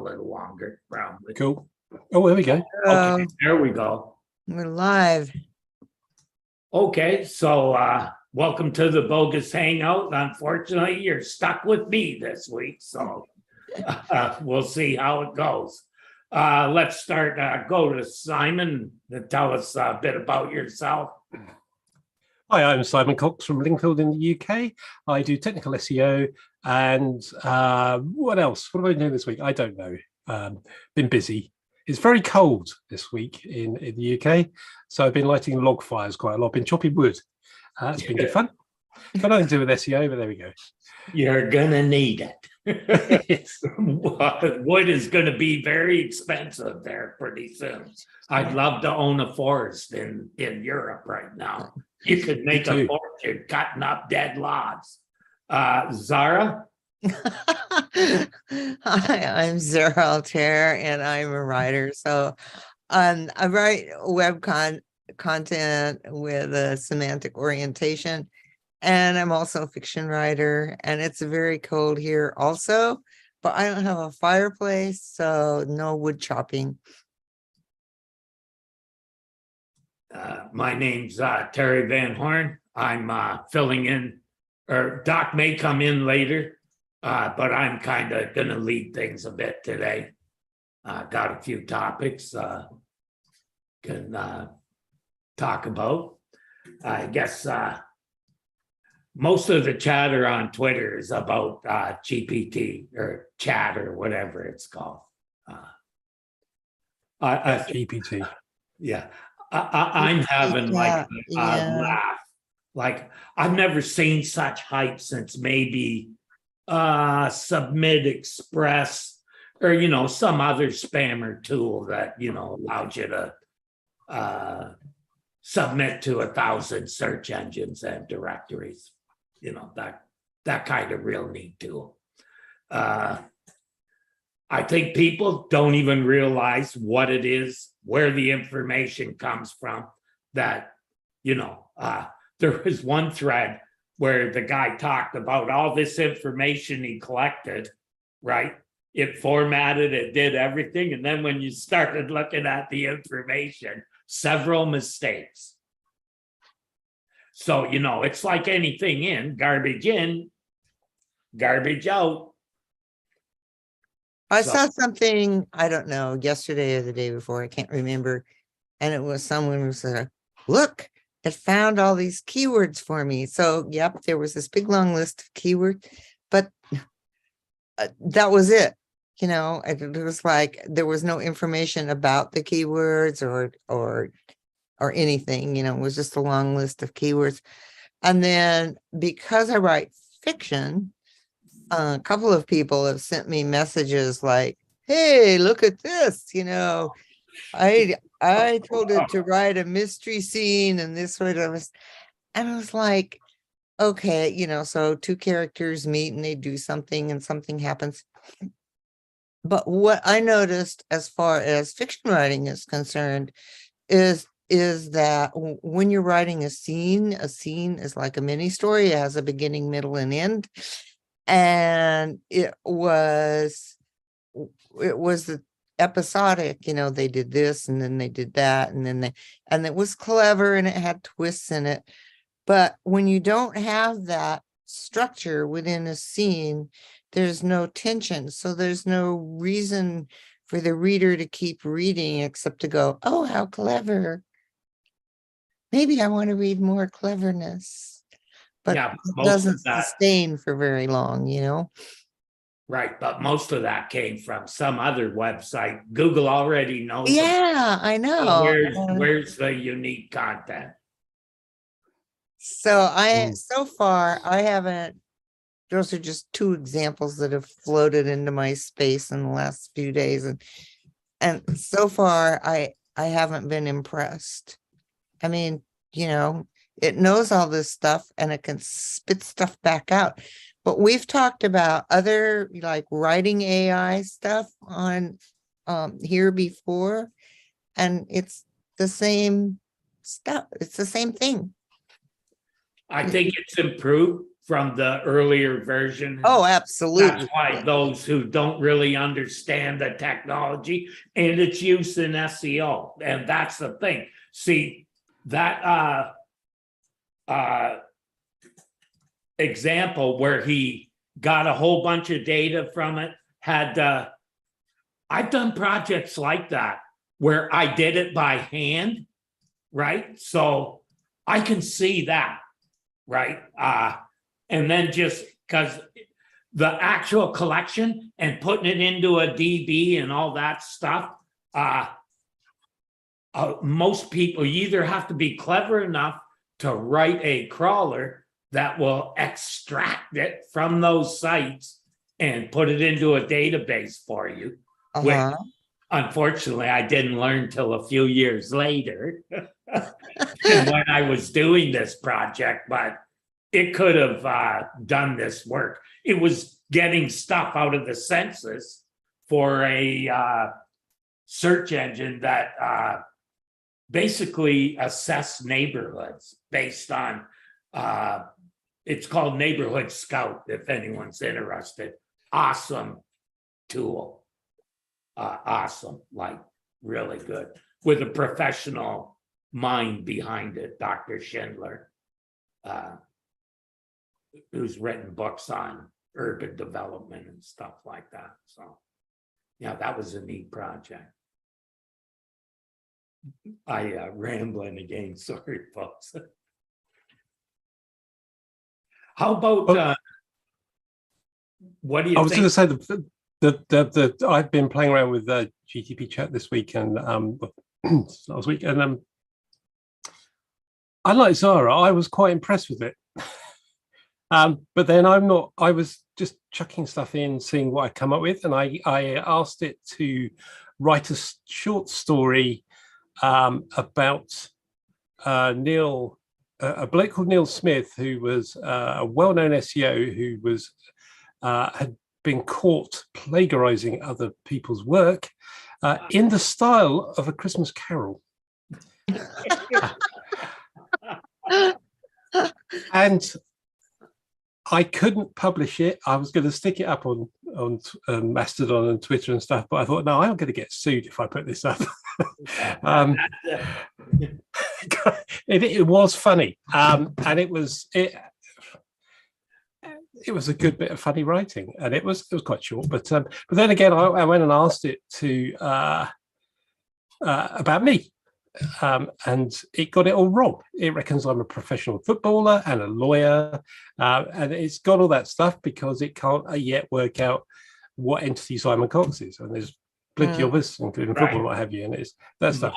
little longer, probably. Cool. Oh, there we go. Okay, there we go. We're live. Okay, so welcome to the Bogus Hangout. Unfortunately, you're stuck with me this week, so we'll see how it goes. Let's start. Go to Simon to tell us a bit about yourself. Hi, I'm Simon Cox from Lingfield in the UK. I do technical SEO and what else? What have I been doing this week? I don't know. Been busy. It's very cold this week in the UK, so I've been lighting log fires quite a lot. Been chopping wood. It's been good fun. Got nothing to do with SEO, but there we go. You're gonna need it. Wood is gonna be very expensive there pretty soon. I'd love to own a forest in Europe right now. You could make a fortune cutting up dead logs. Zara? Hi, I'm Zara Altair, and I'm a writer. So I write web content with a semantic orientation, and I'm also a fiction writer, and it's very cold here also, but I don't have a fireplace, so no wood chopping. My name's Terry Van Horn. I'm filling in, or Doc may come in later, but I'm kind of going to lead things a bit today. Got a few topics can talk about. I guess most of the chatter on Twitter is about GPT or chat or whatever it's called. GPT. Yeah. I'm having like a laugh. Like I've never seen such hype since maybe Submit Express or some other spammer tool that allowed you to submit to 1,000 search engines and directories. That kind of real neat tool. I think people don't even realize what it is, where the information comes from. That there was one thread where the guy talked about all this information he collected, right? It formatted, it did everything. And then when you started looking at the information, several mistakes. So, it's like anything in, garbage out. I saw something, I don't know, yesterday or the day before, I can't remember. And it was someone who said, look, it found all these keywords for me. So, yep, there was this big long list of keywords, but that was it. It was like there was no information about the keywords or anything. It was just a long list of keywords. And then because I write fiction, a couple of people have sent me messages like, hey, look at this, I told it to write a mystery scene and this sort of, and I was like, okay, so two characters meet and they do something and something happens. But what I noticed as far as fiction writing is concerned is that when you're writing a scene is like a mini story. It has a beginning, middle, and end. And it was episodic, they did this and then they did that and it was clever and it had twists in it. But when you don't have that structure within a scene, there's no tension. So there's no reason for the reader to keep reading except to go, oh, how clever. Maybe I want to read more cleverness. But it doesn't sustain for very long, Right, but most of that came from some other website. Google already knows. Yeah, I know. Where's the unique content? So so far I haven't. Those are just two examples that have floated into my space in the last few days, and so far I haven't been impressed. I mean, it knows all this stuff and it can spit stuff back out. But we've talked about other like writing AI stuff on here before, and it's the same stuff. It's the same thing. I think it's improved from the earlier version. Oh, absolutely. That's why those who don't really understand the technology and its use in SEO, and that's the thing. See, that example where he got a whole bunch of data from it had I've done projects like that where I did it by hand, right? So I can see that, right? And then just because the actual collection and putting it into a DB and all that stuff, most people, you either have to be clever enough to write a crawler that will extract it from those sites and put it into a database for you. Which, unfortunately, I didn't learn till a few years later when I was doing this project, but it could have done this work. It was getting stuff out of the census for a search engine that basically assessed neighborhoods based on, it's called Neighborhood Scout, if anyone's interested. Awesome tool. Awesome, like really good, with a professional mind behind it, Dr. Schindler, who's written books on urban development and stuff like that. So yeah, that was a neat project. I rambling again, sorry folks. How about what do you think? I was going to say the I've been playing around with GTP chat this week and last week, and unlike Zara, I was quite impressed with it. But then I was just chucking stuff in, seeing what I come up with, and I asked it to write a short story about Neil, a bloke called Neil Smith, who was a well-known SEO who was had been caught plagiarizing other people's work in the style of A Christmas Carol. And I couldn't publish it. I was going to stick it up on Mastodon and Twitter and stuff, but I thought, no, I'm going to get sued if I put this up. It was funny, and it was a good bit of funny writing, and it was quite short. But then again, I went and asked it to about me. And it got it all wrong. It reckons I'm a professional footballer and a lawyer, and it's got all that stuff because it can't yet work out what entity Simon Cox is. And there's plenty of us, including football, and what have you, and it's that stuff.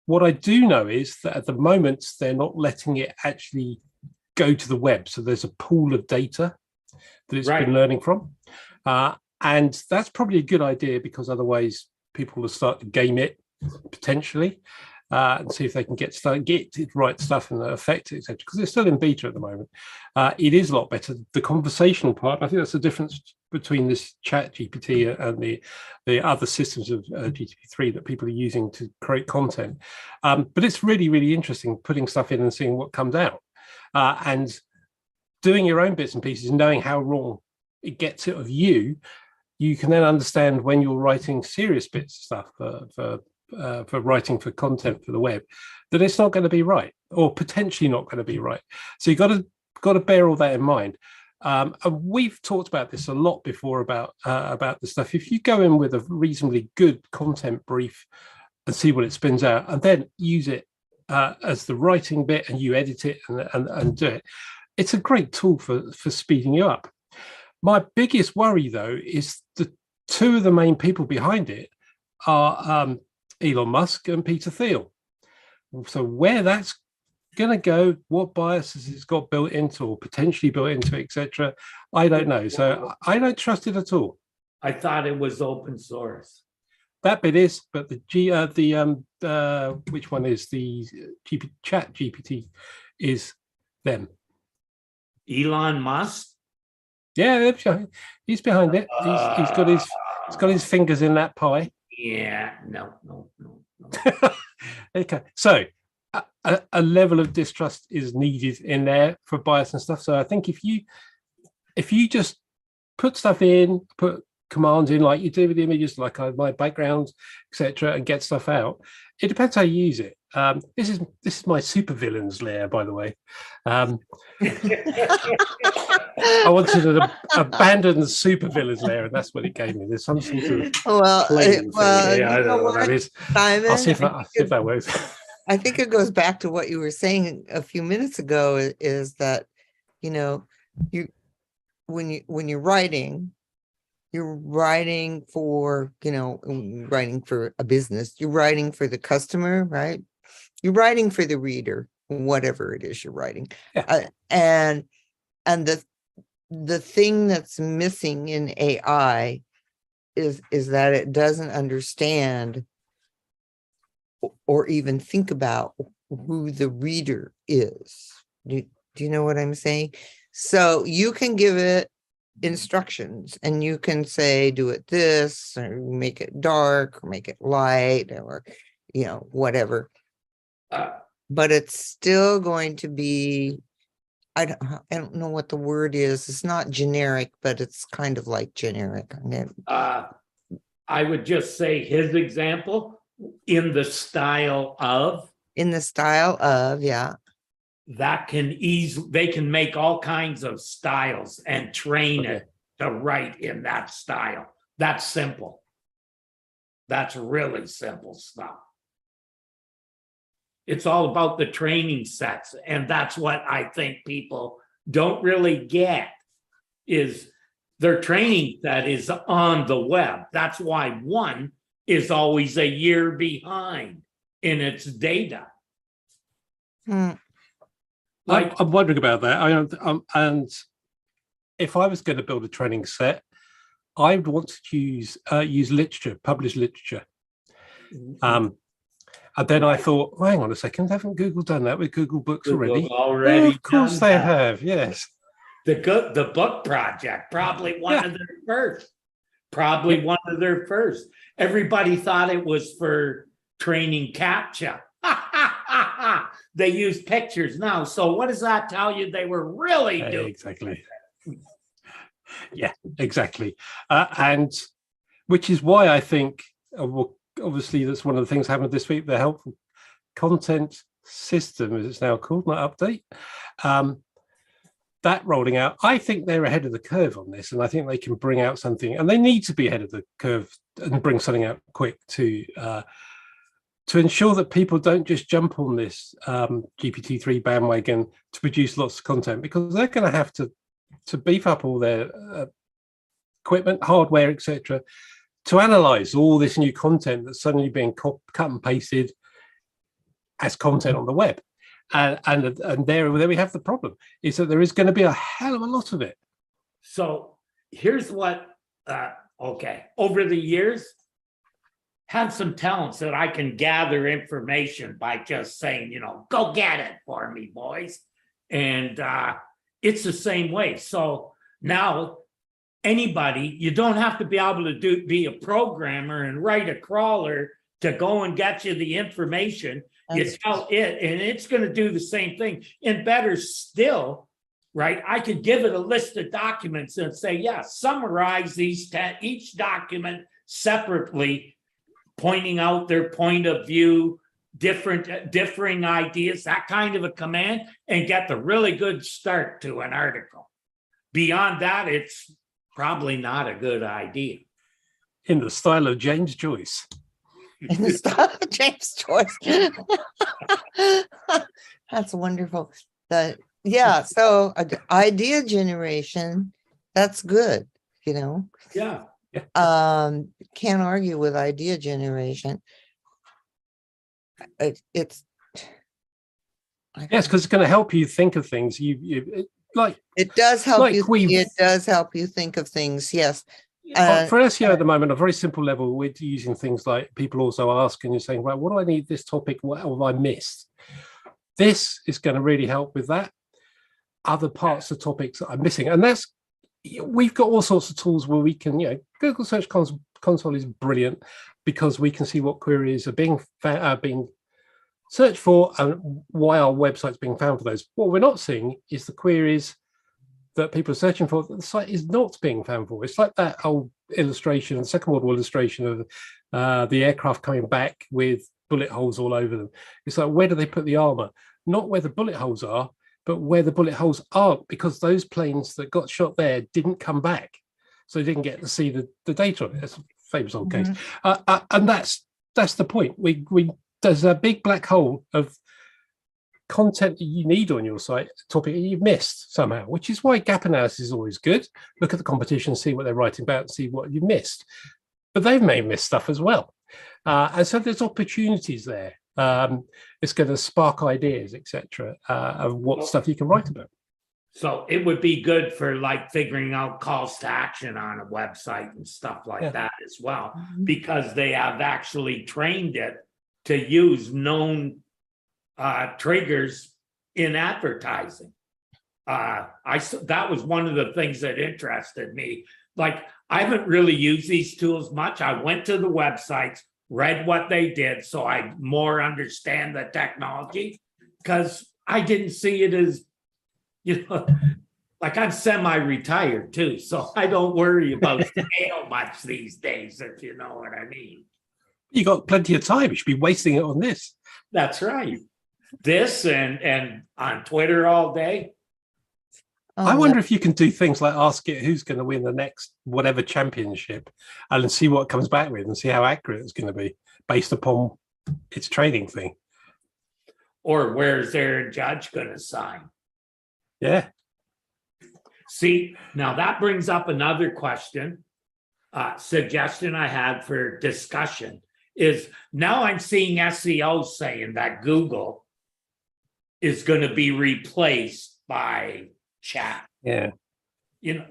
What I do know is that at the moment they're not letting it actually go to the web. So there's a pool of data that it's been learning from, and that's probably a good idea because otherwise people will start to game it potentially and see if they can get it right stuff and affect it, etc. Because it's still in beta at the moment. It is a lot better. The conversational part, I think that's the difference between this chat GPT and the other systems of GPT-3 that people are using to create content. But it's really, really interesting putting stuff in and seeing what comes out and doing your own bits and pieces, knowing how wrong it gets it of you. You can then understand when you're writing serious bits of stuff for writing for content for the web, that it's not going to be right or potentially not going to be right. So you've got to bear all that in mind. And we've talked about this a lot before about the stuff. If you go in with a reasonably good content brief and see what it spins out, and then use it as the writing bit, and you edit it and do it, it's a great tool for speeding you up. My biggest worry, though, is the two of the main people behind it are Elon Musk and Peter Thiel. So where that's going to go, what biases it's got built into or potentially built into, etc., I don't know. So I don't trust it at all. I thought it was open source. That bit is, but which one is the chat GPT is them. Elon Musk? Yeah, he's behind it. He's got his fingers in that pie. Yeah, no. Okay, so a level of distrust is needed in there for bias and stuff. So I think if you just put stuff in, put commands in like you do with images, like my backgrounds, etc., and get stuff out, it depends how you use it. This is my supervillains layer, by the way. I wanted an abandoned supervillains layer, and that's what it gave me. There's some sort of claim thing. Yeah, I don't know what that is. Simon, I'll see if that works. I think it goes back to what you were saying a few minutes ago, is that, you know, when you're writing for, you know, writing for a business, you're writing for the customer, right? You're writing for the reader, whatever it is you're writing. Yeah. And the thing that's missing in AI is that it doesn't understand or even think about who the reader is. Do you know what I'm saying? So you can give it instructions and you can say, do it this, or make it dark, or make it light, or, you know, whatever. But it's still going to be, I don't know what the word is. It's not generic, but it's kind of like generic. I would just say his example, in the style of, yeah. that they can make all kinds of styles and train it to write in that style. That's simple. That's really simple stuff. It's all about the training sets. And that's what I think people don't really get, is their training set is on the web. That's why one is always a year behind in its data. Like, I'm wondering about that. And if I was going to build a training set, I would want to use literature, published literature. And then I thought, well, hang on a second, haven't Google done that with Google Books already? Already, of course they have, yes. The book project, probably one of their first. Probably one of their first. Everybody thought it was for training CAPTCHA. They use pictures now. So what does that tell you they were really doing? Exactly. Yeah, exactly. And which is why I think, obviously, that's one of the things happened this week, the helpful content system, as it's now called, not update. That rolling out, I think they're ahead of the curve on this, and I think they can bring out something, and they need to be ahead of the curve and bring something out quick to ensure that people don't just jump on this GPT-3 bandwagon to produce lots of content, because they're going to have to beef up all their equipment, hardware, etc., to analyze all this new content that's suddenly being cut and pasted as content on the web. And there we have the problem, is that there is going to be a hell of a lot of it. So here's what, over the years, have some talents that I can gather information by just saying, you know, go get it for me, boys. And it's the same way. So now anybody, you don't have to be able to be a programmer and write a crawler to go and get you the information. You tell it, and it's going to do the same thing. And better still, right? I could give it a list of documents and say, yeah, summarize these each document separately, pointing out their point of view, differing ideas, that kind of a command, and get the really good start to an article. Beyond that, it's probably not a good idea. In the style of James Joyce. In the style of James Joyce. That's wonderful. So idea generation, that's good, you know. Yeah. Can't argue with idea generation. It's yes, because it's going to help you think of things. It does help you. It does help you think of things. Yes. For SEO at the moment, a very simple level, we're using things like people also ask, and you're saying, right, what do I need this topic? What have I missed? This is going to really help with that. Other parts of topics that I'm missing, and we've got all sorts of tools where we can, Google Search Console is brilliant because we can see what queries are being search for why our website's being found for those. What we're not seeing is the queries that people are searching for that the site is not being found for. It's like that old illustration, the Second World War illustration of the aircraft coming back with bullet holes all over them. It's like, where do they put the armor? Not where the bullet holes are, but where the bullet holes aren't, because those planes that got shot there didn't come back. So they didn't get to see the data on it. That's a famous old case. And that's the point. There's a big black hole of content that you need on your site, topic you've missed somehow, which is why gap analysis is always good. Look at the competition, see what they're writing about, and see what you've missed. But they may miss stuff as well. And so there's opportunities there. It's going to spark ideas, etc., of what stuff you can write about. So it would be good for like figuring out calls to action on a website and stuff like that as well, because they have actually trained it to use known triggers in advertising. That was one of the things that interested me. Like, I haven't really used these tools much. I went to the websites, read what they did, so I more understand the technology, because I didn't see it as, like, I'm semi-retired too, so I don't worry about scale much these days, if you know what I mean. You got plenty of time. You should be wasting it on this. That's right. This and on Twitter all day. I wonder if you can do things like ask it who's going to win the next whatever championship and see what it comes back with and see how accurate it's going to be based upon its training thing. Or where's their judge going to sign? Yeah. See, now that brings up another question, suggestion I had for discussion is, now I'm seeing SEO saying that Google is going to be replaced by chat. Yeah.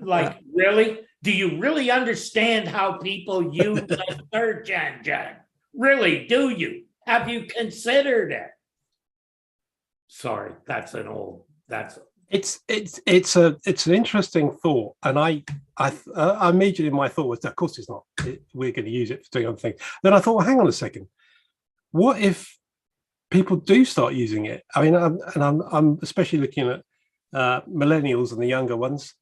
Like, really? Do you really understand how people use a search engine? Really, do you? Have you considered it? Sorry, it's an interesting thought, and I immediately, my thought was, of course it's not. We're going to use it for doing other things. Then I thought, well, hang on a second. What if people do start using it? I mean, I'm especially looking at millennials and the younger ones,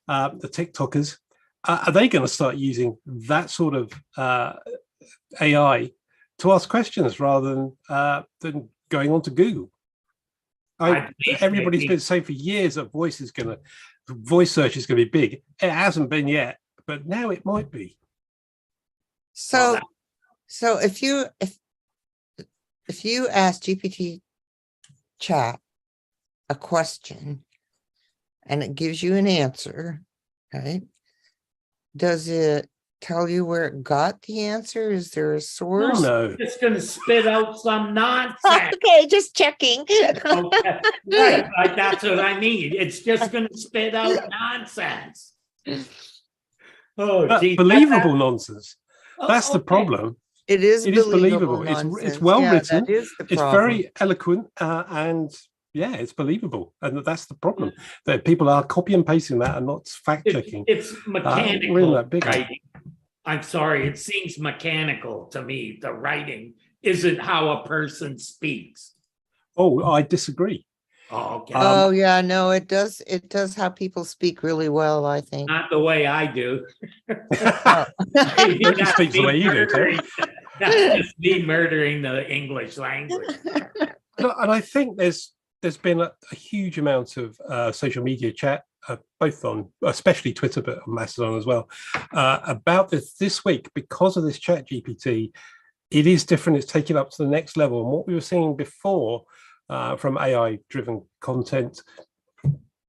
the TikTokers. Are they going to start using that sort of AI to ask questions rather than going on to Google? Everybody's been saying for years that voice search is going to be big. It hasn't been yet, but now it might be. So if you ask GPT chat a question and it gives you an answer, right? Does it tell you where it got the answer? Is there a source? No. It's going to spit out some nonsense. Okay, just checking. Okay. Right, like that's what I mean. It's just going to spit out nonsense. Oh, geez. Believable nonsense. That's the problem. It is believable. It's well written. That is the it's very eloquent, and yeah, it's believable. And that's the problem. That people are copy and pasting that and not fact checking. It's mechanical. Really that big. Writing. I'm sorry, it seems mechanical to me. The writing isn't how a person speaks. Oh, I disagree. Oh, okay. Oh yeah, no, it does. It does how people speak really well, I think. Not the way I do. Nobody speaks the way you do, Terry. That's just me murdering the English language. And I think there's been a huge amount of social media chat, both on, especially Twitter, but on Mastodon as well, about this week because of this chat GPT. It is different. It's taken up to the next level. And what we were seeing before from AI-driven content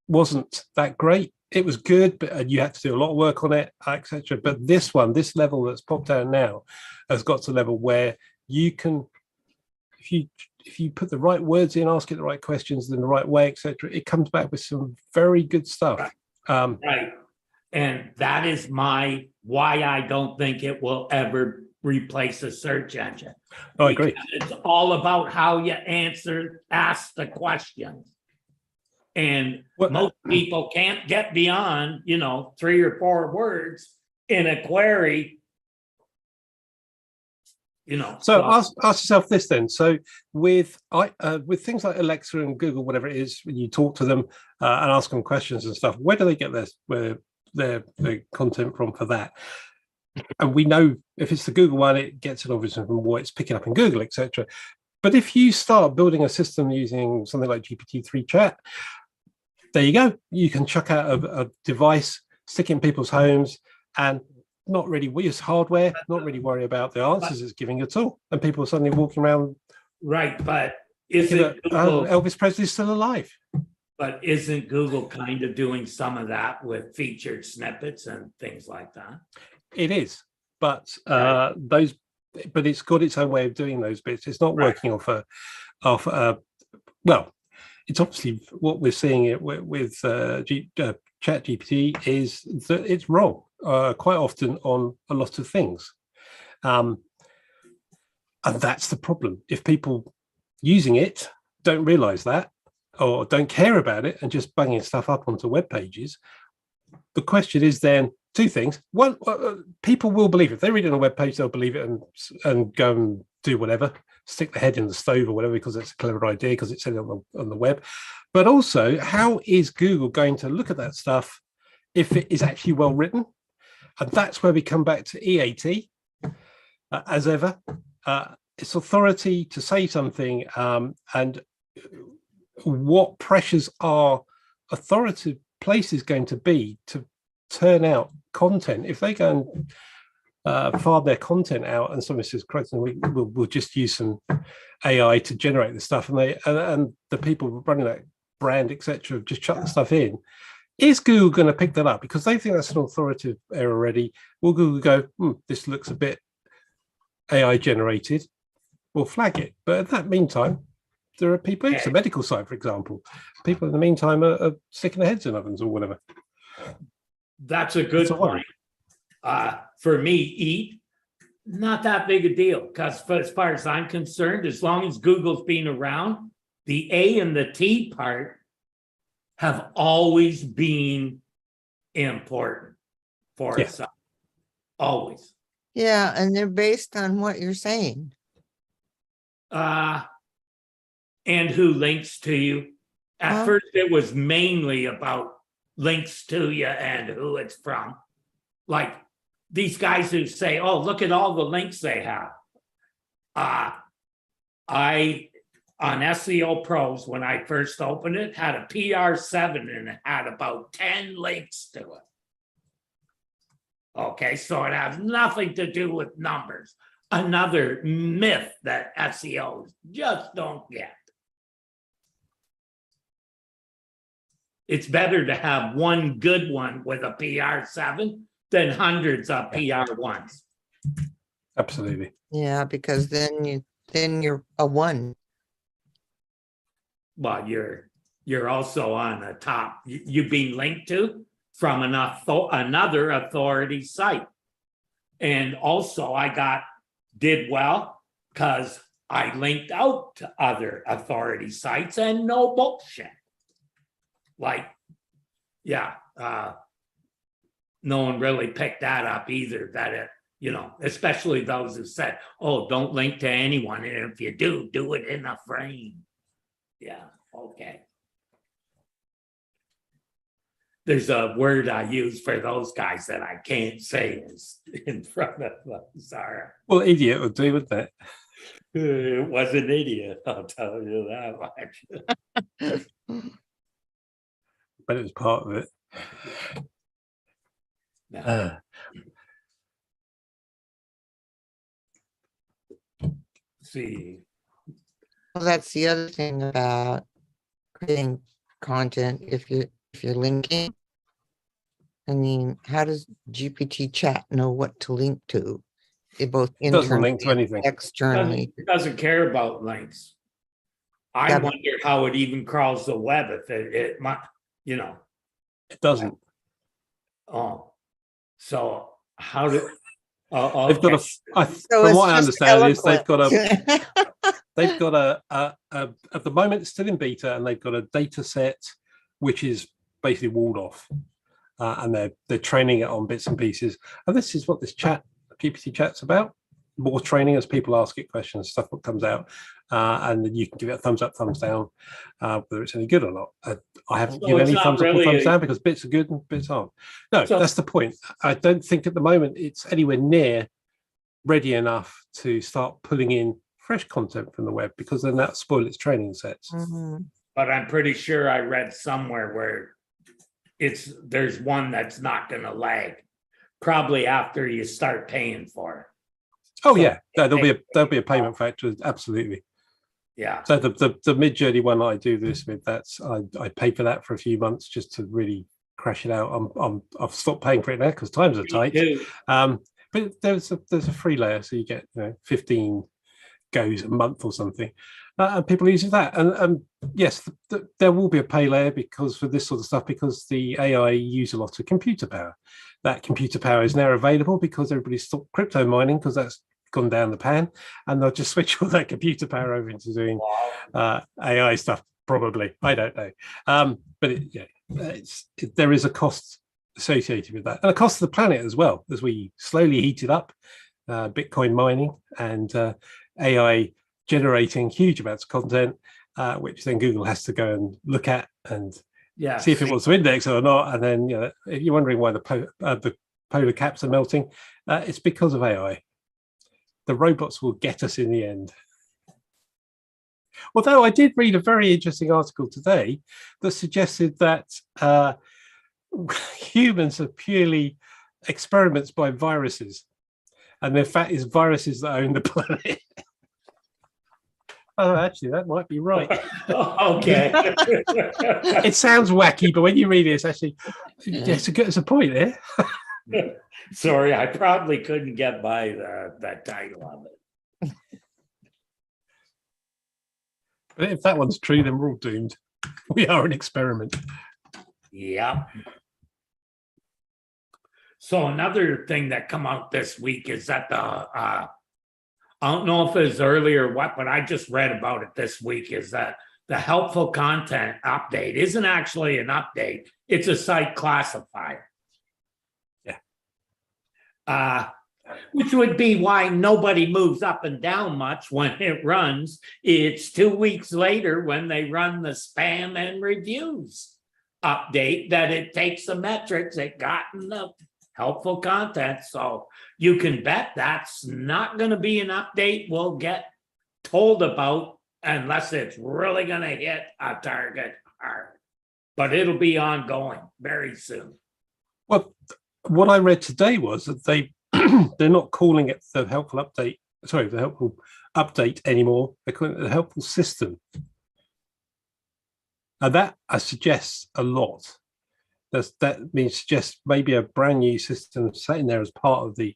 wasn't that great. It was good, but you had to do a lot of work on it, etc. But this level that's popped out now, has got to a level where you can, if you put the right words in, ask it the right questions in the right way, etc., it comes back with some very good stuff. Right. And that is why I don't think it will ever replace a search engine. Oh, I agree. It's all about how you ask the questions. And most people can't get beyond, 3 or 4 words in a query. So ask yourself this then. So with things like Alexa and Google, whatever it is, when you talk to them and ask them questions and stuff, where do they get their content from for that? And we know if it's the Google one, it gets it obviously from what it's picking up in Google, etc. But if you start building a system using something like GPT-3 chat, there you go. You can chuck out a device, stick it in people's homes, and not really use hardware, not really worry about the answers it's giving at all. And people are suddenly walking around. Right, but isn't Google, Elvis Presley's still alive? but isn't Google kind of doing some of that with featured snippets and things like that? It is, but Right. but it's got its own way of doing those bits. It's not working well, it's obviously what we're seeing it with Chat GPT is that it's wrong quite often on a lot of things. And that's the problem. If people using it don't realize that or don't care about it and just banging stuff up onto web pages, the question is then two things. One, people will believe it. If they read it on a web page, they'll believe it and go and do whatever, stick their head in the stove or whatever, because it's a clever idea, because it's on the web. But also, how is Google going to look at that stuff if it is actually well written? And that's where we come back to EAT, as ever. It's authority to say something, and what pressures are authoritative places going to be to turn out content. If they go and farm their content out and somebody says, correct, we'll just use some AI to generate the stuff, and the people running that brand, etc., just chuck the stuff in, is Google going to pick that up? Because they think that's an authoritative error already. Will Google go, this looks a bit AI generated, we'll flag it. But in that meantime, there are people, it's a medical site, for example, people in the meantime are sticking their heads in ovens or whatever. That's a good point. For me, eat, not that big a deal, because as far as I'm concerned, as long as Google's been around, the A and the T part have always been important for us. Always. Yeah, and they're based on what you're saying. And who links to you. At first, it was mainly about links to you and who it's from. Like these guys who say, oh, look at all the links they have. I, on SEO Pros, when I first opened it, had a PR7 and it had about 10 links to it. Okay, so it has nothing to do with numbers. Another myth that SEOs just don't get. It's better to have one good one with a PR7 than hundreds of PR1s. Absolutely. Yeah, because then you're a one. Well, you're also on a top. You've been linked to from another authority site, and also I did well because I linked out to other authority sites and no bullshit. Like, yeah, no one really picked that up either. That it, especially those who said, "Oh, don't link to anyone, and if you do it in a frame." Yeah, okay. There's a word I use for those guys that I can't say in front of them. Sorry. Well, idiot would do, wouldn't it? It was an idiot, I'll tell you that much. But it was part of it. No. See. Well, that's the other thing about creating content. If you're linking, I mean, how does GPT chat know what to link to? It both Doesn't link internally to and anything. externally. It doesn't care about links. I Yeah, wonder how it even crawls the web if it might, It doesn't. Oh, so how do They've got So from it's what I just understand is they've eloquent. got a at the moment it's still in beta, and they've got a data set which is basically walled off, and they're training it on bits and pieces. And this is what this GPT chat's about. more training as people ask it questions, stuff that comes out, and then you can give it a thumbs up, thumbs down, whether it's any good or not. I haven't So given it's any not thumbs up or really thumbs a- down because bits are good and bits aren't. No, So- that's the point. I don't think at the moment it's anywhere near ready enough to start pulling in fresh content from the web, because then that'll spoil its training sets. Mhm. But I'm pretty sure I read somewhere where there's one that's not gonna lag, probably after you start paying for it. Oh So- yeah, there'll be a payment factor, absolutely. Yeah, So the Mid-Journey one I do this with, I pay for that for a few months just to really crash it out. I've stopped paying for it now because times are me tight. too. But there's a free layer, so you get 15 goes a month or something, and people use that. And yes, there will be a pay layer because for this sort of stuff, because the AI use a lot of computer power. That computer power is now available because everybody stopped crypto mining because that's gone down the pan, and they'll just switch all that computer power over into doing AI stuff. Probably, I don't know, but there is a cost associated with that, and a cost to the planet as well, as we slowly heat it up. Bitcoin mining and AI generating huge amounts of content, which then Google has to go and look at and Yeah. see if it wants to index it or not. And then, if you're wondering why the polar caps are melting, it's because of AI. The robots will get us in the end. Although I did read a very interesting article today that suggested that humans are purely experiments by viruses, and in fact, it's viruses that own the planet. Oh, actually, that might be right. Okay. It sounds wacky, but when you read it, it's actually it's a point there. Sorry, I probably couldn't get by that title of it. But if that one's true, then we're all doomed. We are an experiment. Yeah. So another thing that come out this week is that I don't know if it was early or what, but I just read about it this week, is that the helpful content update isn't actually an update. It's a site classifier. Yeah. Which would be why nobody moves up and down much when it runs. It's 2 weeks later when they run the spam and reviews update that it takes the metrics it got in the helpful content. So you can bet that's not going to be an update we'll get told about unless it's really going to hit a target hard. But it'll be ongoing very soon. Well, what I read today was that they're not calling it the helpful update. Sorry, the helpful update anymore. They're calling it the helpful system. And that suggests a lot. That means suggests maybe a brand new system sitting there as part of the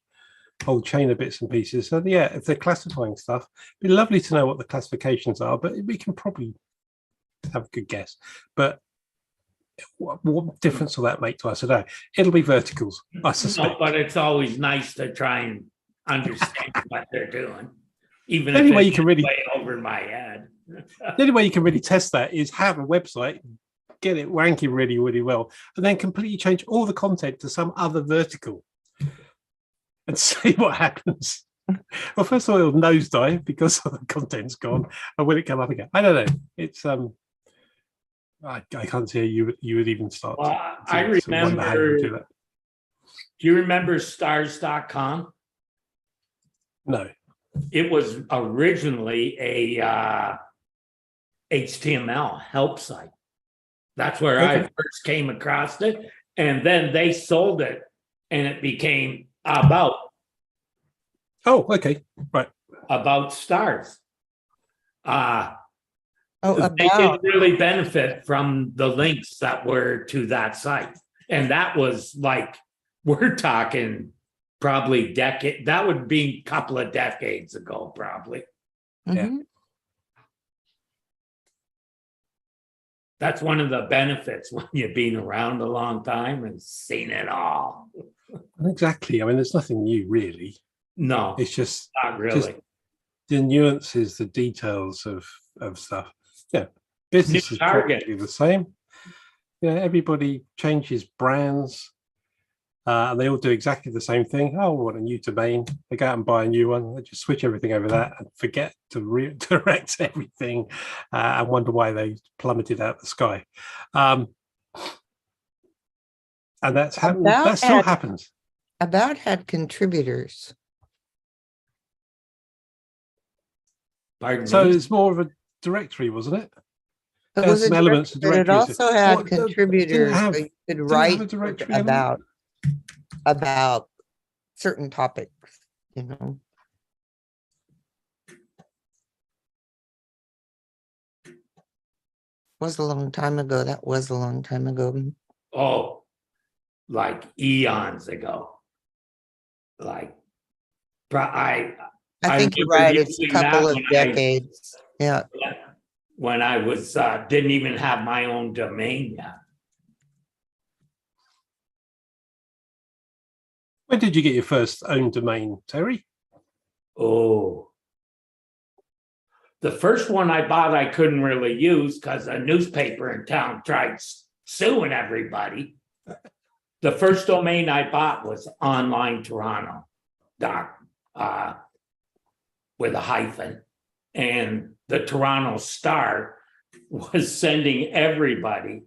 whole chain of bits and pieces. So yeah, if they're classifying stuff, it'd be lovely to know what the classifications are, but we can probably have a good guess. But what difference will that make to us? I don't know. It'll be verticals, I suspect. No, but it's always nice to try and understand what they're doing, even The if only way it's you can really way over my head. the only way you can really test that is have a website, get it ranking really, really well, and then completely change all the content to some other vertical and see what happens. Well, first of all, it'll nosedive because the content's gone, and will it come up again? I don't know. It's I can't see how you would even start. Well, I to wonder how you would do remember, that. do you remember stars.com? No. It was originally a HTML help site. That's where I Okay. first came across it. And then they sold it and it became about Okay. Right. stars. Oh, They about. didn't really benefit from the links that were to that site. And that was like, we're talking probably that would be a couple of decades ago, probably. Yeah. Mhm. That's one of the benefits when you've been around a long time and seen it all. Exactly. I mean, there's nothing new really. No, It's just not really. the nuances, the details of stuff. Yeah, business is target. probably the same. Yeah, everybody changes brands. And they all do exactly the same thing. Oh, we want a new domain. They go out and buy a new one. They just switch everything over that and forget to redirect everything and wonder why they plummeted out the sky. And that still happens. About had contributors. Pardon So me? it's more of a directory, wasn't it? It There's was a some elements of directory, but it directories. also had What, didn't contributors, have- so you could have write a directory element? about certain topics, you know. Was a long time ago. That was a long time ago. Oh, like eons ago. Like, I think you're remember right. It's a using that couple of when decades. Yeah. when I was didn't even have my own domain yet. When did you get your first own domain, Terry? Oh, the first one I bought I couldn't really use because a newspaper in town tried suing everybody. The first domain I bought was online Toronto with a hyphen, and the Toronto Star was sending everybody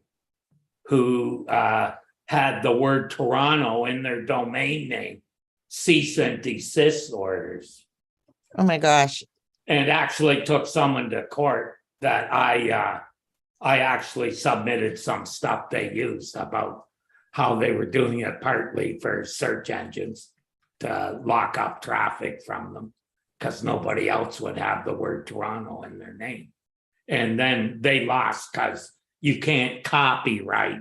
who had the word Toronto in their domain name cease and desist orders. Oh my gosh. And actually took someone to court that I actually submitted some stuff they used about how they were doing it partly for search engines to lock up traffic from them because nobody else would have the word Toronto in their name. And then they lost because you can't copyright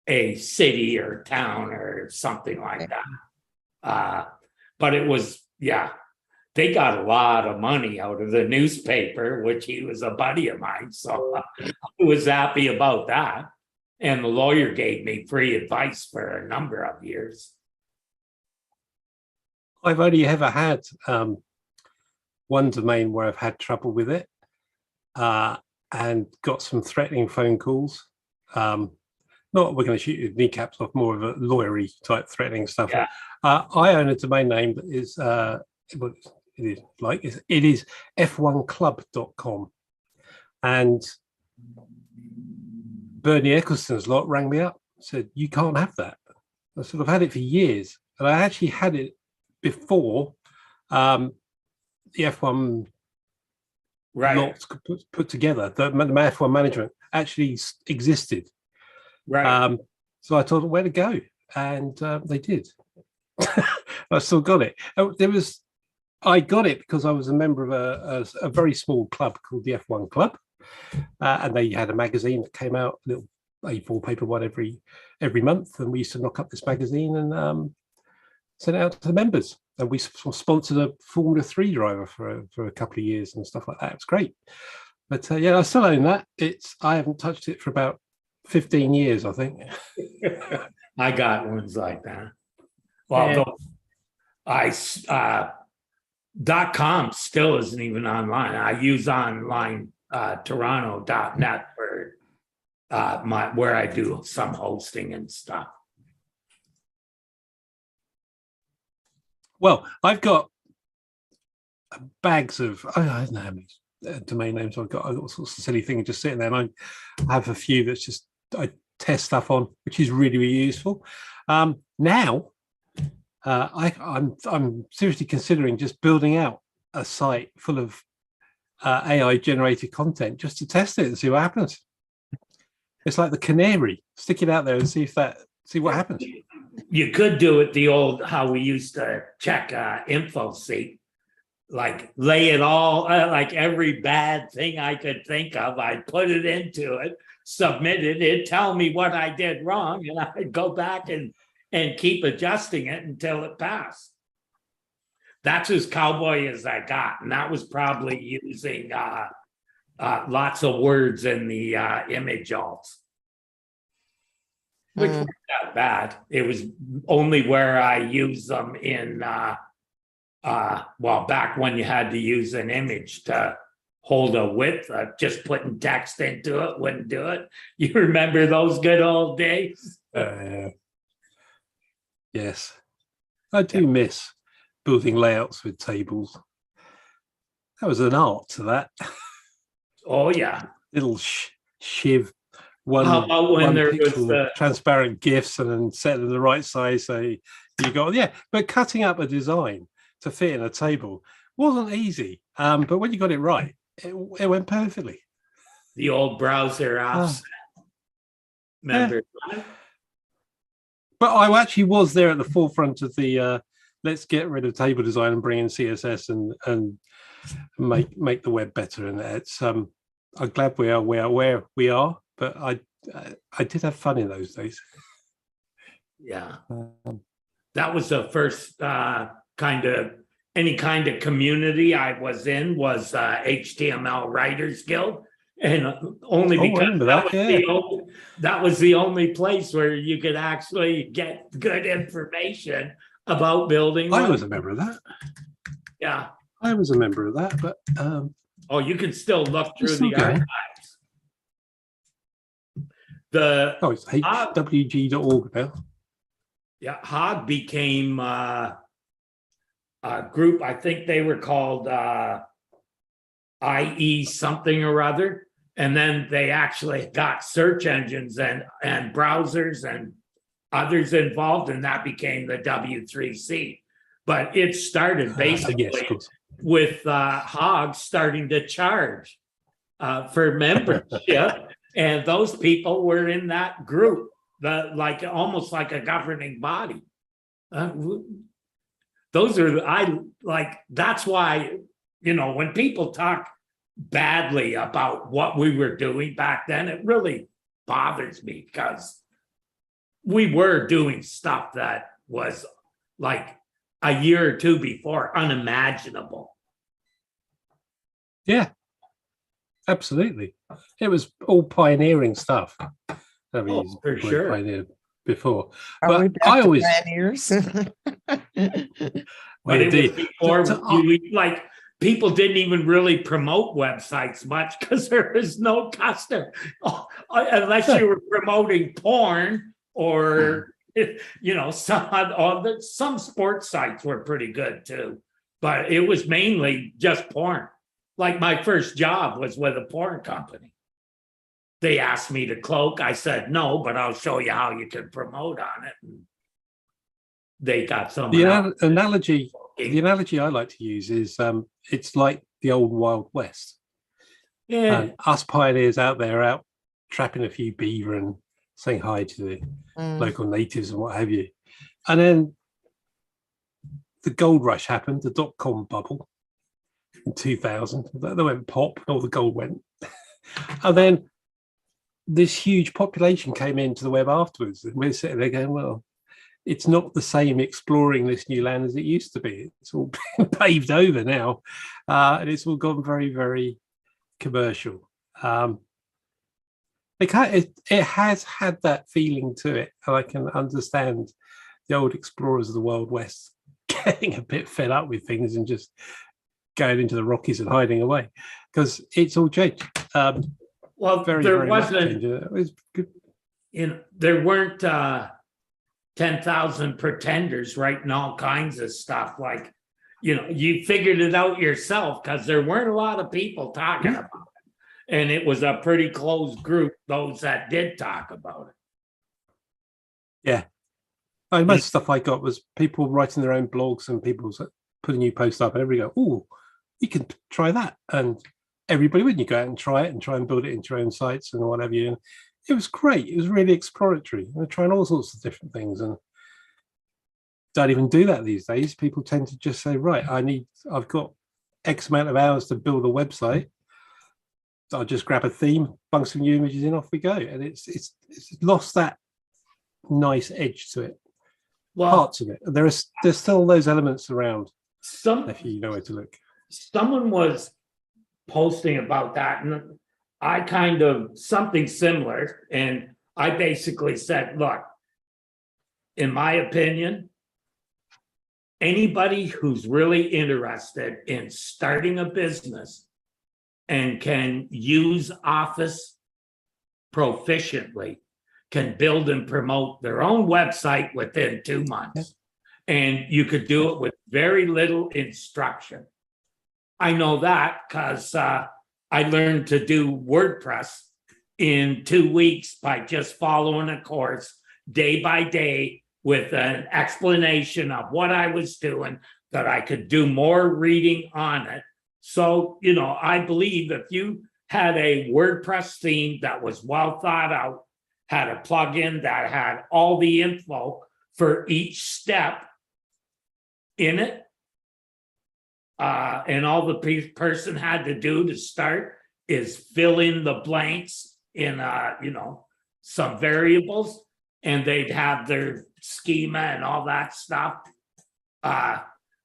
a city or town or something like that. But it was, yeah, they got a lot of money out of the newspaper, which he was a buddy of mine. So I was happy about that. And the lawyer gave me free advice for a number of years. I've only ever had one domain where I've had trouble with it and got some threatening phone calls. Not we're going to shoot your kneecaps off, more of a lawyery type threatening stuff. Yeah. I own a domain name that is it is f1club.com, and Bernie Eccleston's lot rang me up, said you can't have that. I sort of had it for years, and I actually had it before the F1 lot put together. The F1 management actually existed. Right. So I told them where to go, and they did. I still got it. I got it because I was a member of a very small club called the F1 Club, and they had a magazine that came out, a little A4 paper one every month, and we used to knock up this magazine and send it out to the members. And we sponsored a Formula 3 driver for a couple of years and stuff like that. It was great. But yeah, I still own that. I haven't touched it for about 15 years, I think. I got ones like that. Well, .com still isn't even online. I use online toronto.net for where I do some hosting and stuff. Well, I've got bags of, I don't know how many domain names I've got all sorts of silly things just sitting there, and I have a few that's just I test stuff on, which is really, really useful. Now I'm seriously considering just building out a site full of AI generated content just to test it and see what happens. It's like the canary, stick it out there and see what happens. You could do it the old how we used to check info seat, like lay it all like every bad thing I could think of, I'd put it into it, submit it, it'd tell me what I did wrong, and I'd go back and keep adjusting it until it passed. That's as cowboy as I got, and that was probably using lots of words in the image alts, which weren't that bad. It was only where I use them in back when you had to use an image to hold a width, just putting text into it wouldn't do it. You remember those good old days? Yes. I do miss building layouts with tables. That was an art to that. Oh, yeah. Little shiv, How about when one there was pixel the, transparent GIFs and then set them the right size. So you got, but cutting up a design to fit in a table wasn't easy. But when you got it right, it went perfectly. the old browser offset? Remember? But I actually was there at the forefront of the let's get rid of table design and bring in CSS and make the web better. And it's I'm glad we are where we are. But I did have fun in those days. Yeah. That was the first any kind of community I was in was HTML Writers Guild. And only because that was the only place where you could actually get good information about building. I was a member of that. Yeah. I was a member of that, but you can still look through the going. archives. It's hwg.org now. Yeah, Hog became a group. I think they were called IE something or other. And then they actually got search engines and browsers and others involved, and that became the W3C. But it started basically with Hog starting to charge for membership, and those people were in that group, almost like a governing body. Those are that's why, when people talk badly about what we were doing back then, it really bothers me, because we were doing stuff that was like a year or two before unimaginable. Yeah, absolutely. It was all pioneering stuff. For sure. Pioneered before. But I always pioneers. But it was before people didn't even really promote websites much, because there was no custom unless you were promoting porn or some sports sites were pretty good too, but it was mainly just porn. Like my first job was with a porn company. They asked me to cloak. I said no, but I'll show you how you can promote on it. And they got some. The analogy I like to use is it's like the old Wild West. Yeah. And us pioneers out trapping a few beaver and saying hi to the local natives and what have you. And then the gold rush happened, the .com bubble in 2000. They went pop and all the gold went. And then this huge population came into the web afterwards. And we're sitting there going, well, it's not the same exploring this new land as it used to be. It's all been paved over now. And it's all gone very, very commercial. It has had that feeling to it. And I can understand the old explorers of the Wild West getting a bit fed up with things and just going into the Rockies and hiding away, because it's all changed. There wasn't, it was good. There weren't 10,000 pretenders writing all kinds of stuff. You figured it out yourself, because there weren't a lot of people talking about it. And it was a pretty closed group, those that did talk about it. Yeah. Most stuff I got was people writing their own blogs and people putting new posts up, and everybody go, oh, you can try that. And everybody would. You go out and try it and try and build it into your own sites and whatever you. And it was great. It was really exploratory. We're trying all sorts of different things, and don't even do that these days. People tend to just say, right, I've got X amount of hours to build a website. I'll just grab a theme, bung some new images in, off we go. And it's lost that nice edge to it. Parts of it. There's still those elements around. If you know where to look. Someone was posting about that, and I kind of something similar. And I basically said, look, in my opinion, anybody who's really interested in starting a business and can use Office proficiently can build and promote their own website within 2 months. And you could do it with very little instruction. I know that because I learned to do WordPress in 2 weeks by just following a course day by day with an explanation of what I was doing, that I could do more reading on it. So, I believe if you had a WordPress theme that was well thought out, had a plugin that had all the info for each step in it, and all the person had to do to start is fill in the blanks in, some variables, and they'd have their schema and all that stuff.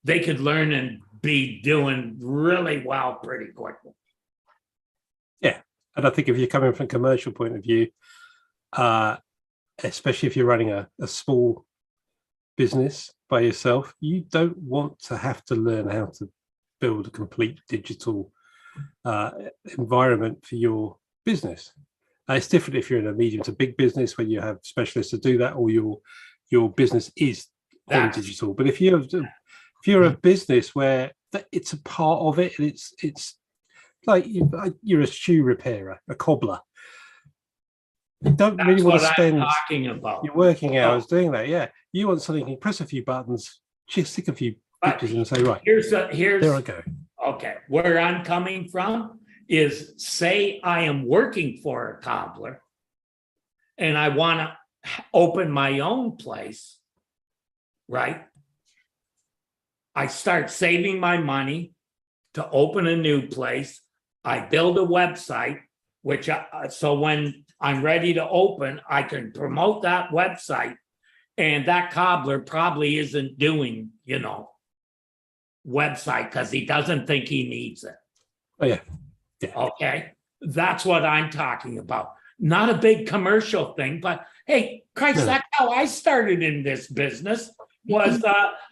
They could learn and be doing really well pretty quickly. Yeah. And I think if you're coming from a commercial point of view, especially if you're running a small business by yourself, you don't want to have to learn how to build a complete digital environment for your business. It's different if you're in a medium to big business where you have specialists to do that, or your business is all digital. But if you're a business where it's a part of it, and it's like you're a shoe repairer, a cobbler. You don't really want to spend your working hours doing that. Yeah, you want something you can press a few buttons, just stick a few pictures, and say, right, here's there I go. Okay, where I'm coming from is, say I am working for a cobbler and I want to open my own place, right? I start saving my money to open a new place. I build a website, which so when I'm ready to open, I can promote that website, and that cobbler probably isn't doing, website because he doesn't think he needs it. Oh, yeah. Okay. That's what I'm talking about. Not a big commercial thing, but hey, Christ, that's how I started in this business. Was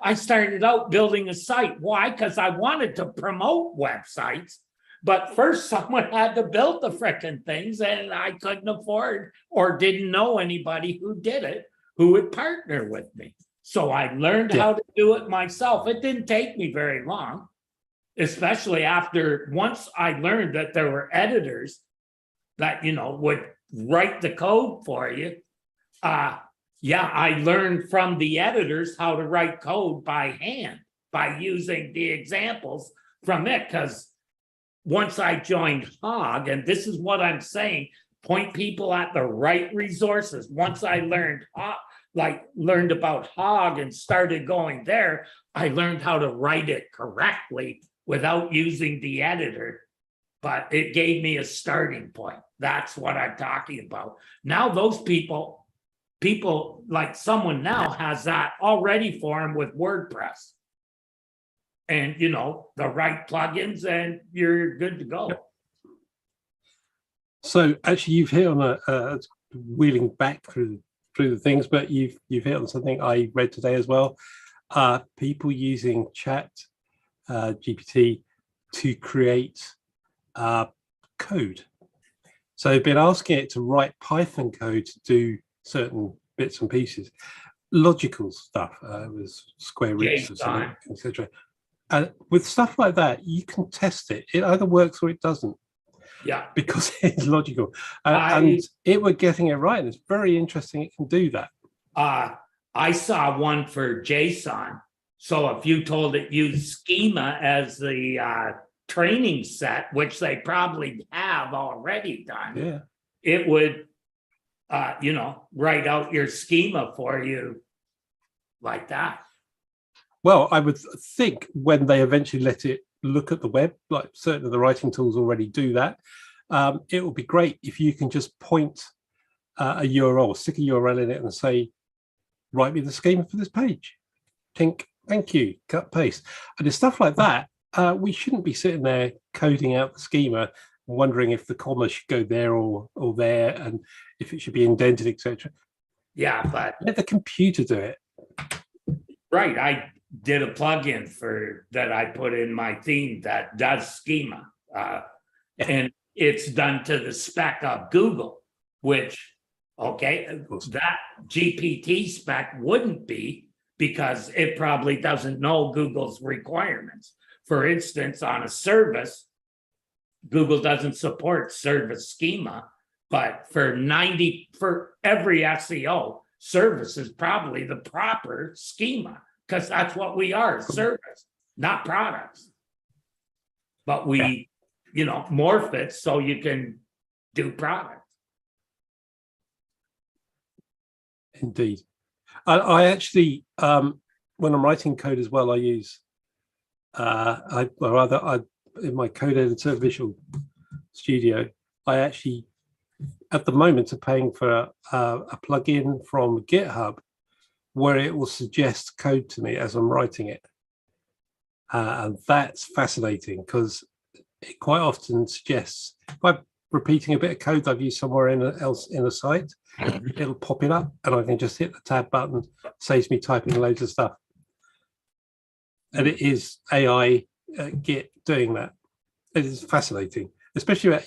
I started out building a site. Why? Because I wanted to promote websites. But first, someone had to build the frickin' things, and I couldn't afford or didn't know anybody who did it, who would partner with me. So I learned how to do it myself. It didn't take me very long, especially once I learned that there were editors that, would write the code for you. I learned from the editors how to write code by hand by using the examples from it. Because once I joined Hog, and this is what I'm saying, point people at the right resources. Once I learned about Hog and started going there, I learned how to write it correctly without using the editor. But it gave me a starting point. That's what I'm talking about. Now those people like someone now has that already for them with WordPress. And, the right plugins, and you're good to go. So actually, you've hit on a wheeling back through the things, but you've hit on something I read today as well. People using Chat GPT to create code. So they've been asking it to write Python code to do certain bits and pieces, logical stuff, with square roots or something, etc. And with stuff like that, you can test it. It either works or it doesn't. Yeah. Because it's logical. And it were getting it right. And it's very interesting it can do that. I saw one for JSON. So if you told it use schema as the training set, which they probably have already done, it would, write out your schema for you like that. Well, I would think when they eventually let it look at the web, like certainly the writing tools already do that, it would be great if you can just point a URL, stick a URL in it and say, write me the schema for this page. Thank you, cut, paste. And there's stuff like that. We shouldn't be sitting there coding out the schema, wondering if the comma should go there or there, and if it should be indented, etc. Yeah, but let the computer do it. Right. I did a plugin that I put in my theme that does schema. And it's done to the spec of Google, which Okay, course. that GPT spec wouldn't be because it probably doesn't know Google's requirements. For instance, on a service, Google doesn't support service schema, but for every SEO, service is probably the proper schema because that's what we are, service, not products. But we, morph it so you can do products. Indeed. I actually, when I'm writing code as well, I use, in my code editor, Visual Studio, I actually, at the moment, are paying for a plugin from GitHub where it will suggest code to me as I'm writing it. And that's fascinating because it quite often suggests, if I'm repeating a bit of code I've used somewhere else in a site, it'll pop it up and I can just hit the tab button, saves me typing loads of stuff. And it is AI Git doing that. It is fascinating, especially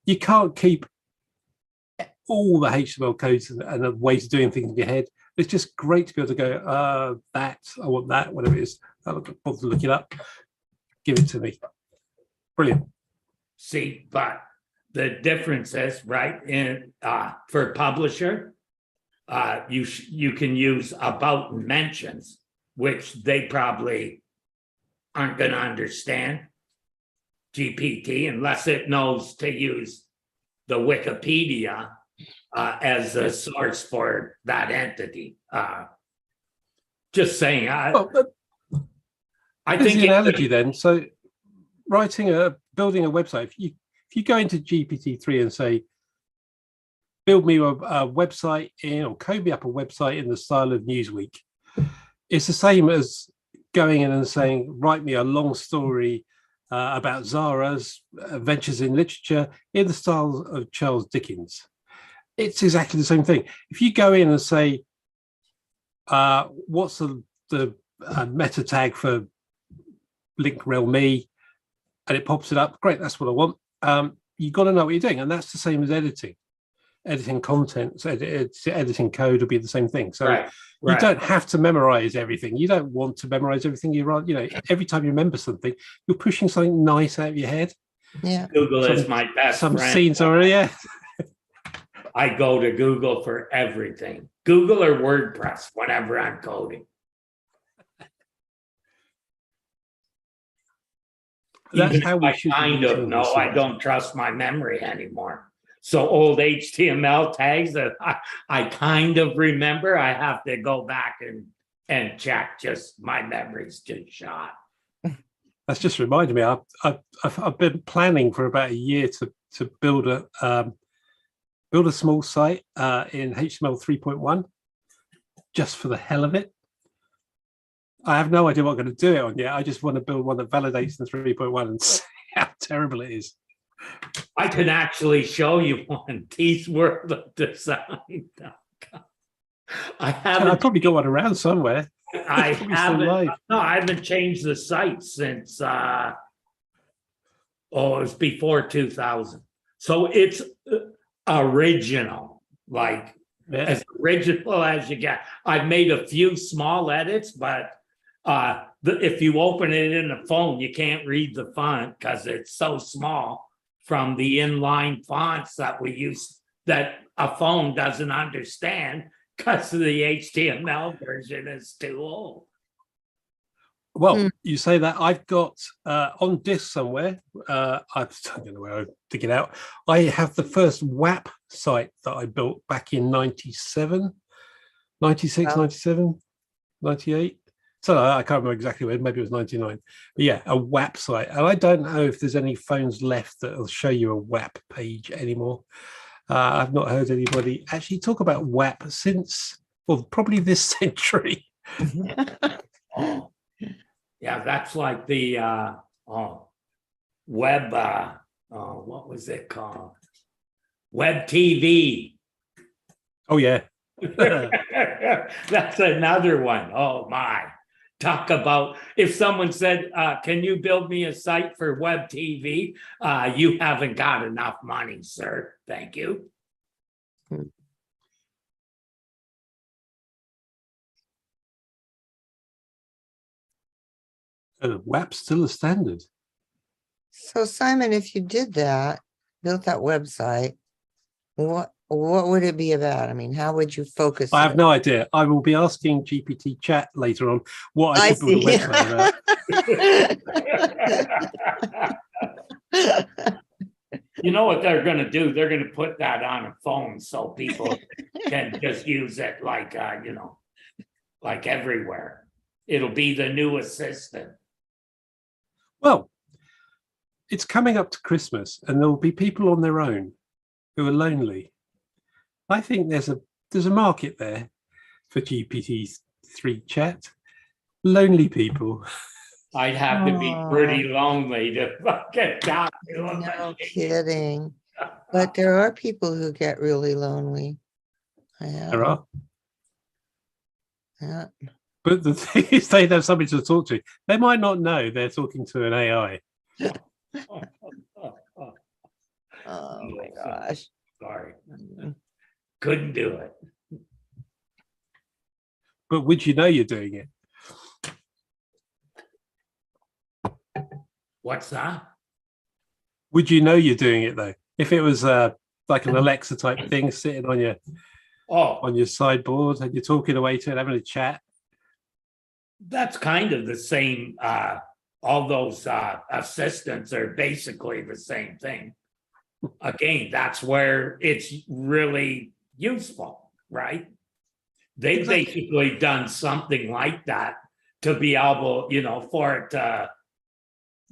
you can't keep all the HTML codes and the ways of doing things in your head. It's just great to be able to go, I want that, whatever it is. I'll bother to look it up, give it to me. Brilliant. See, but the difference is, right, in for publisher, you can use about mentions, which they probably aren't going to understand GPT unless it knows to use the Wikipedia as a source for that entity. Just saying. I think the analogy then. So, building a website. If you go into GPT-3 and say, build me a website or code me up a website in the style of Newsweek, it's the same as going in and saying, write me a long story about Zara's adventures in literature in the style of Charles Dickens. It's exactly the same thing. If you go in and say, what's the meta tag for link rel me, and it pops it up, great, that's what I want. You've got to know what you're doing, and that's the same as editing content. So editing code will be the same thing. So you don't have to memorize everything. You don't want to memorize everything you write. Every time you remember something, you're pushing something nice out of your head. Yeah. Google is my best some friend. scenes already. Yeah. I go to Google for everything. Google or WordPress whenever I'm coding. That's how we should I don't trust my memory anymore. So old HTML tags that I kind of remember, I have to go back and check. Just my memory's just shot. That's just reminded me. I've been planning for about a year to build a small site in HTML 3.1 just for the hell of it. I have no idea what I'm going to do it on yet. I just want to build one that validates in 3.1 and see how terrible it is. I can actually show you one. Teeth World of Design. I've probably got one around somewhere. I haven't changed the site since it was before 2000. So it's original, like as original as you get. I've made a few small edits, but if you open it in a phone, you can't read the font because it's so small from the inline fonts that we use that a phone doesn't understand because the HTML version is too old. Well, you say that. I've got on disk somewhere, I don't know where I dig it out. I have the first WAP site that I built back in 97, 96, 97, 98. So I can't remember exactly when, maybe it was 99. But yeah, a WAP site. And I don't know if there's any phones left that will show you a WAP page anymore. I've not heard anybody actually talk about WAP since, well, probably this century. Oh. Yeah, that's like the web, what was it called? Web TV. Oh, yeah. That's another one. Oh, my. Talk about, if someone said, can you build me a site for web TV? You haven't got enough money, sir. Thank you. WAP's still a standard. So Simon, if you did that, built that website, what would it be about? I mean, how would you focus I have it? no idea. I will be asking GPT chat later on what I I should build a see. website about. You know what they're gonna do? They're gonna put that on a phone so people can just use it like, like everywhere. It'll be the new assistant. Well, it's coming up to Christmas and there will be people on their own who are lonely. I think there's a market there for GPT-3 chat. Lonely people. I'd have to be pretty lonely to fucking talk to them. No kidding. But there are people who get really lonely. There are. Yeah. But the thing is, they have somebody to talk to. They might not know they're talking to an AI. Oh my gosh. Sorry. Couldn't do it. But would you know you're doing it? What's that? Would you know you're doing it though? If it was like an Alexa type thing sitting on your sideboard and you're talking away to it, having a chat. That's kind of the same. All those assistants are basically the same thing. Again, that's where it's really useful, right? They've basically done something like that to be able, for it to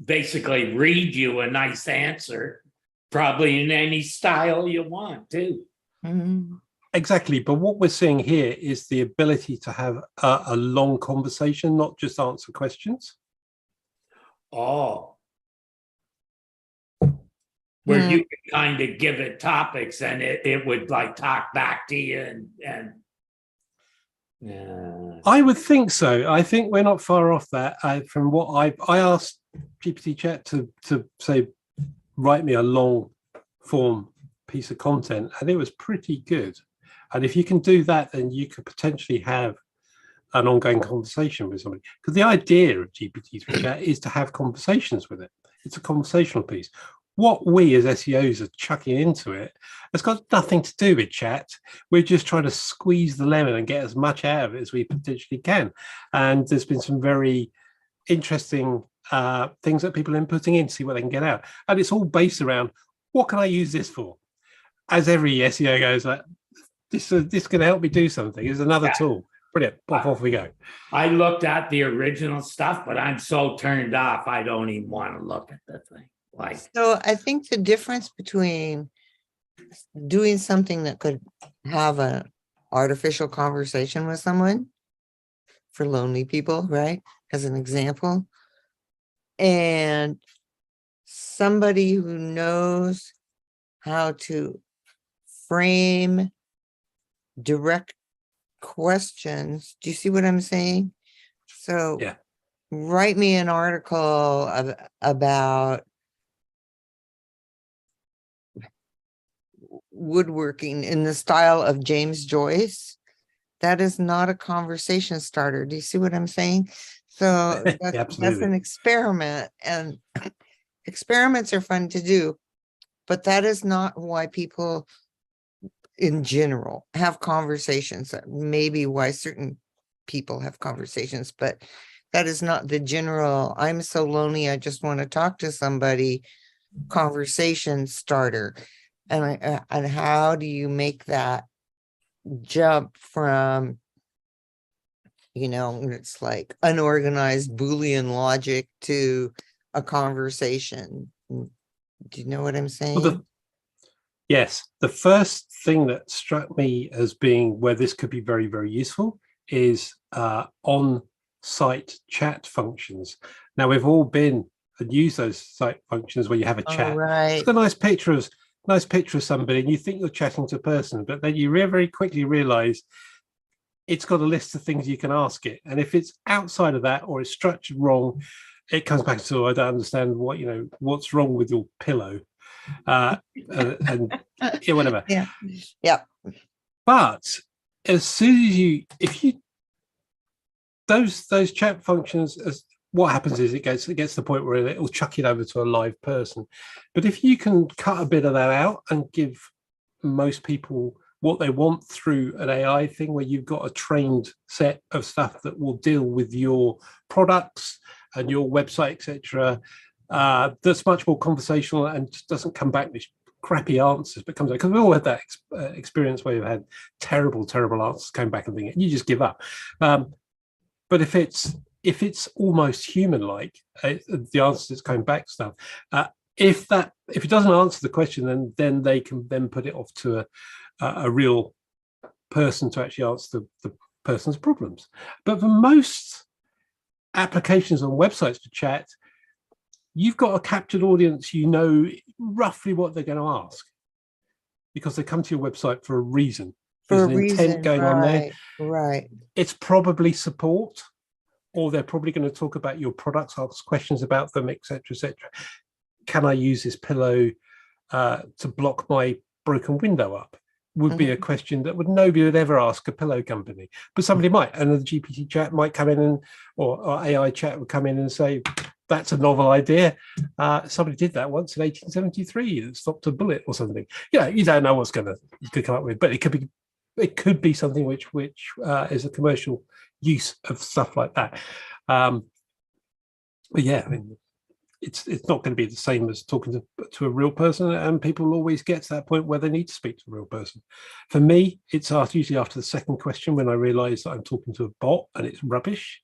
basically read you a nice answer, probably in any style you want too. Mhm. Exactly. But what we're seeing here is the ability to have a long conversation, not just answer questions. Oh. Where you could kind of give it topics and it would like talk back to you and yeah. I would think so. I think we're not far off that. From what I asked GPT chat to say, write me a long form piece of content, and it was pretty good. And if you can do that, then you could potentially have an ongoing conversation with somebody. Because the idea of GPT-3 chat is to have conversations with it. It's a conversational piece. What we as SEOs are chucking into it has got nothing to do with chat. We're just trying to squeeze the lemon and get as much out of it as we potentially can. And there's been some very interesting things that people are inputting in to see what they can get out. And it's all based around, what can I use this for? As every SEO goes, like, this can help me do something. It's another tool. Brilliant. Off we go. I looked at the original stuff, but I'm so turned off, I don't even want to look at the thing. So I think the difference between doing something that could have an artificial conversation with someone for lonely people, right? As an example, and somebody who knows how to frame direct questions. Do you see what I'm saying? So yeah, write me an article about woodworking in the style of James Joyce. That is not a conversation starter. Do you see what I'm saying? So that's an experiment, and experiments are fun to do, but that is not why people in general have conversations. That may be why certain people have conversations, but that is not the general, I'm so lonely, I just want to talk to somebody conversation starter. And how do you make that jump from, it's like unorganized Boolean logic to a conversation? Do you know what I'm saying? Well, yes. The first thing that struck me as being where this could be very, very useful is on-site chat functions. Now, we've all been and used those site functions where you have a chat. Right. It's got a nice picture of somebody, and you think you're chatting to a person, but then you very quickly realize it's got a list of things you can ask it. And if it's outside of that or it's structured wrong, it comes back to, I don't understand what's wrong with your pillow. And whatever. Yeah. But as soon as those chat functions, what happens is it gets to the point where it'll chuck it over to a live person. But if you can cut a bit of that out and give most people what they want through an AI thing, where you've got a trained set of stuff that will deal with your products and your website, etc., that's much more conversational and just doesn't come back with crappy answers, but comes out, because we all had that experience where you've had terrible answers come back and think you just give up. But if it's almost human-like, the answers that's coming back stuff, if it doesn't answer the question, then they can then put it off to a real person to actually answer the person's problems. But for most applications on websites for chat, you've got a captured audience. You know roughly what they're going to ask because they come to your website for a reason. There's an intent going on there. Right. It's probably support, or they're probably going to talk about your products, ask questions about them, etc., etc. Can I use this pillow to block my broken window up? Would be a question that nobody would ever ask a pillow company, but somebody might. And the GPT chat might come in or AI chat would come in and say, that's a novel idea. Somebody did that once in 1873. It stopped a bullet or something. Yeah, you don't know what's going to come up with, but it could be something which is a commercial use of stuff like that. But yeah, I mean, it's not going to be the same as talking to a real person, and people will always get to that point where they need to speak to a real person. For me, it's usually after the second question when I realise that I'm talking to a bot and it's rubbish.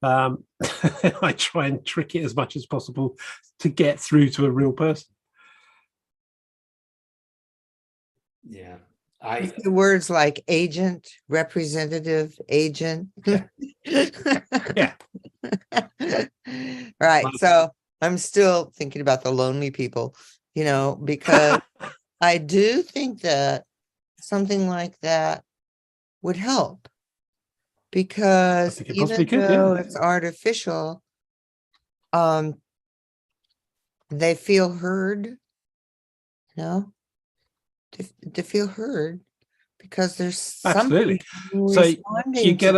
I try and trick it as much as possible to get through to a real person. Yeah. The words like agent, representative, agent. Yeah. Right. So I'm still thinking about the lonely people, because I do think that something like that would help. Because even though it's artificial, they feel heard, to feel heard, because there's absolutely. So you get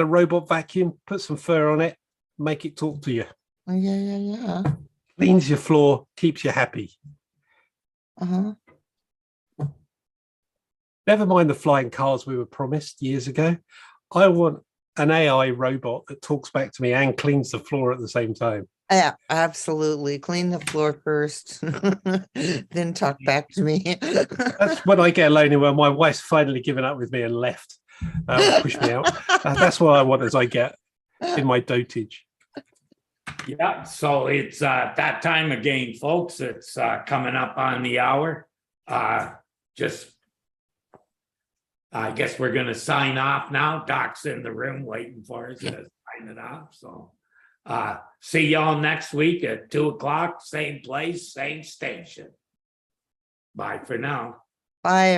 a robot vacuum, put some fur on it, make it talk to you. Oh, yeah. Cleans your floor, keeps you happy. Never mind the flying cars we were promised years ago. I want an AI robot that talks back to me and cleans the floor at the same time. Yeah, absolutely. Clean the floor first, then talk back to me. That's when I get alone and when my wife's finally given up with me and left, pushed me out. That's what I want as I get in my dotage. Yeah, so it's that time again, folks. It's coming up on the hour. I guess we're going to sign off now. Doc's in the room waiting for us to sign it off. So see y'all next week at 2:00, same place, same station. Bye for now. Bye.